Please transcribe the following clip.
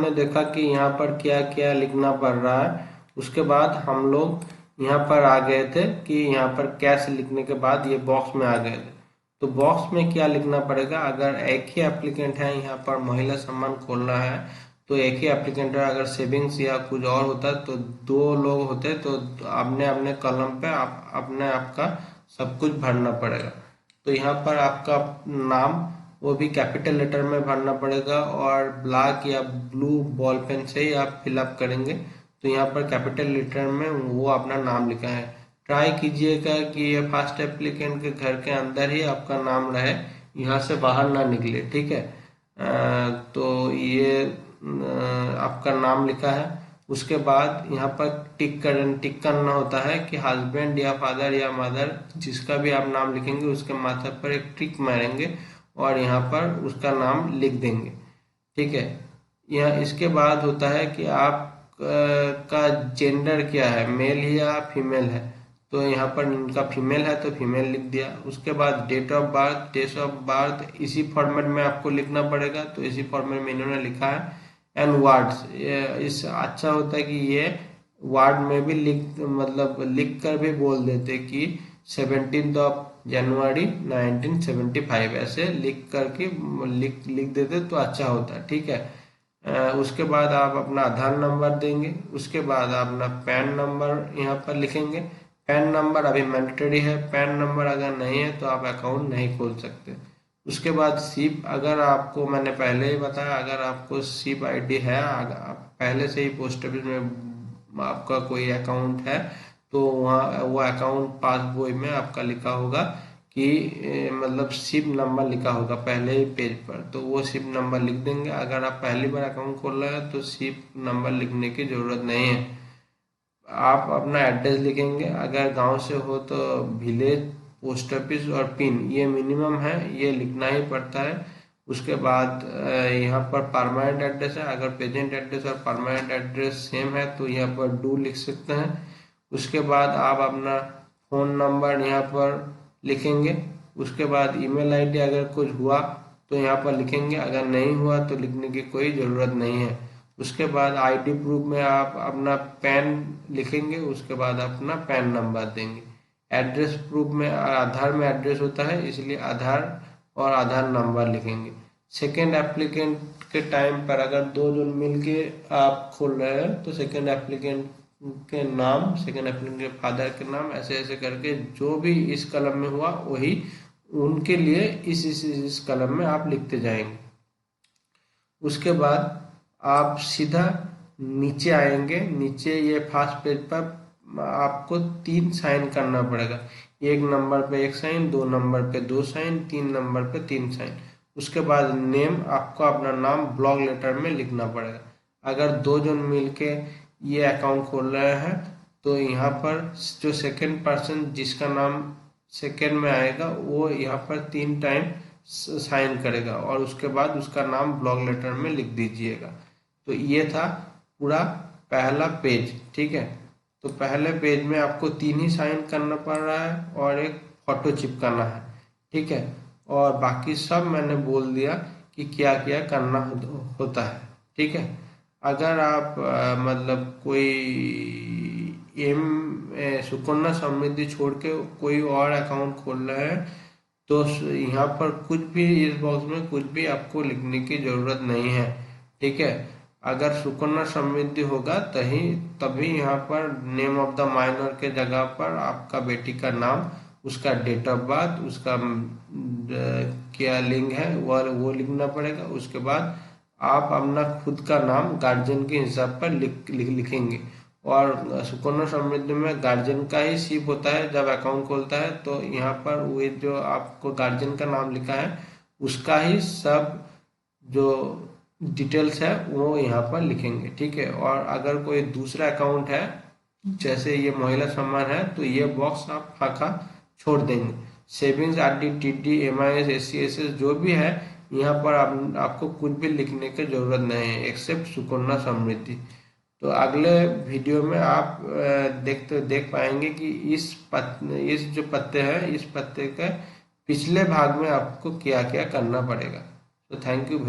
हमने देखा कि यहाँ पर क्या क्या लिखना पड़ रहा है। उसके बाद हम लोग यहाँ पर आ गए थे कि यहाँ पर कैश लिखने के बाद ये बॉक्स में आ गए थे। तो बॉक्स में क्या लिखना पड़ेगा, अगर एक ही एप्लीकेंट है यहाँ पर महिला सम्मान खोलना है तो एक ही एप्लीकेंट है। अगर सेविंग्स या कुछ और होता तो दो लोग होते तो अपने अपने कॉलम पे अपने आपका सब कुछ भरना पड़ेगा। तो यहाँ पर आपका नाम वो भी कैपिटल लेटर में भरना पड़ेगा और ब्लैक या ब्लू बॉल पेन से ही आप फिलअप करेंगे। तो यहाँ पर कैपिटल लेटर में वो अपना नाम लिखा है। ट्राई कीजिएगा कि ये फर्स्ट एप्लीकेंट के घर के अंदर ही आपका नाम रहे, यहाँ से बाहर ना निकले, ठीक है। तो ये आपका नाम लिखा है। उसके बाद यहाँ पर टिक करना होता है कि हस्बैंड या फादर या मदर जिसका भी आप नाम लिखेंगे उसके माथे पर एक टिक मारेंगे और यहाँ पर उसका नाम लिख देंगे, ठीक है। यह इसके बाद होता है कि आप का जेंडर क्या है, मेल या फीमेल है। तो यहाँ पर इनका फीमेल है तो फीमेल लिख दिया। उसके बाद डेट ऑफ बर्थ इसी फॉर्मेट में आपको लिखना पड़ेगा, तो इसी फॉर्मेट में इन्होंने लिखा है। एंड वर्ड्स, इस अच्छा होता है कि ये वर्ड में भी लिख कर भी बोल देते कि 17 जनवरी 1975 ऐसे लिख करके लिख देते तो अच्छा होता है, ठीक है। उसके बाद आप अपना आधार नंबर देंगे। उसके बाद आप अपना पैन नंबर यहाँ पर लिखेंगे। पैन नंबर अभी मैंडेटरी है, पैन नंबर अगर नहीं है तो आप अकाउंट नहीं खोल सकते। उसके बाद सिप, अगर आपको मैंने पहले ही बताया, अगर आपको सिप आईडी है, आप पहले से ही पोस्ट ऑफिस में आपका कोई अकाउंट है तो वहाँ वो अकाउंट पासबुक में आपका लिखा होगा कि मतलब सिप नंबर लिखा होगा पहले ही पेज पर, तो वो सिप नंबर लिख देंगे। अगर आप पहली बार अकाउंट खोल रहे हैं तो सिप नंबर लिखने की जरूरत नहीं है। आप अपना एड्रेस लिखेंगे, अगर गांव से हो तो विलेज, पोस्ट ऑफिस और पिन, ये मिनिमम है, ये लिखना ही पड़ता है। उसके बाद यहाँ पर परमानेंट एड्रेस है, अगर प्रेजेंट एड्रेस और परमानेंट एड्रेस सेम है तो यहाँ पर डू लिख सकते हैं। उसके बाद आप अपना फ़ोन नंबर यहाँ पर लिखेंगे। उसके बाद ईमेल आईडी अगर कुछ हुआ तो यहाँ पर लिखेंगे, अगर नहीं हुआ तो लिखने की कोई ज़रूरत नहीं है। उसके बाद आईडी प्रूफ में आप अपना पैन लिखेंगे। उसके बाद अपना पैन नंबर देंगे। एड्रेस प्रूफ में आधार में एड्रेस होता है, इसलिए आधार और आधार नंबर लिखेंगे। सेकेंड एप्लीकेंट के टाइम पर अगर दो जन मिल के आप खोल रहे हैं तो सेकेंड एप्लीकेंट के नाम, सेकेंड एप्लीकेंट के फादर के नाम, ऐसे ऐसे करके जो भी इस कलम में हुआ वही उनके लिए इस कलम में आप लिखते जाएंगे। उसके बाद आप सीधा नीचे आएंगे। नीचे ये फर्स्ट पेज पर आपको 3 साइन करना पड़ेगा। 1 नंबर पे 1 साइन, 2 नंबर पे 2 साइन, 3 नंबर पे 3 साइन। उसके बाद नेम, आपको अपना नाम ब्लॉक लेटर में लिखना पड़ेगा। अगर दो जन मिलके ये अकाउंट खोल रहे हैं तो यहाँ पर जो सेकेंड पर्सन जिसका नाम सेकेंड में आएगा वो यहाँ पर 3 टाइम साइन करेगा और उसके बाद उसका नाम ब्लॉक लेटर में लिख दीजिएगा। तो ये था पूरा पहला पेज, ठीक है। तो पहले पेज में आपको 3 ही साइन करना पड़ रहा है और एक फोटो चिपकाना है, ठीक है। और बाकी सब मैंने बोल दिया कि क्या क्या करना होता है, ठीक है। अगर आप कोई सुकन्या समृद्धि छोड़ के कोई और अकाउंट खोल रहे हैं तो यहाँ पर कुछ भी इस बॉक्स में कुछ भी आपको लिखने की जरूरत नहीं है, ठीक है। अगर सुकन्या समृद्धि होगा तभी यहाँ पर नेम ऑफ द माइनर के जगह पर आपका बेटी का नाम, उसका डेट ऑफ बर्थ, उसका क्या लिंग है वो लिखना पड़ेगा। उसके बाद आप अपना खुद का नाम गार्जियन के हिसाब पर लिखेंगे। और सुकन्या समृद्धि में गार्जियन का ही सिप होता है जब अकाउंट खोलता है, तो यहाँ पर वो जो आपको गार्जियन का नाम लिखा है उसका ही सब जो डिटेल्स है वो यहाँ पर लिखेंगे, ठीक है। और अगर कोई दूसरा अकाउंट है जैसे ये महिला सम्मान है तो ये बॉक्स आप फाका छोड़ देंगे। सेविंग्स, आरडी, टीडी, एमआईएस, एससीएसएस जो भी है यहाँ पर आपको कुछ भी लिखने की जरूरत नहीं है एक्सेप्ट सुकन्या समृद्धि। तो अगले वीडियो में आप देख पाएंगे कि इस जो पत्ते हैं इस पत्ते के पिछले भाग में आपको क्या क्या करना पड़ेगा। तो थैंक यू।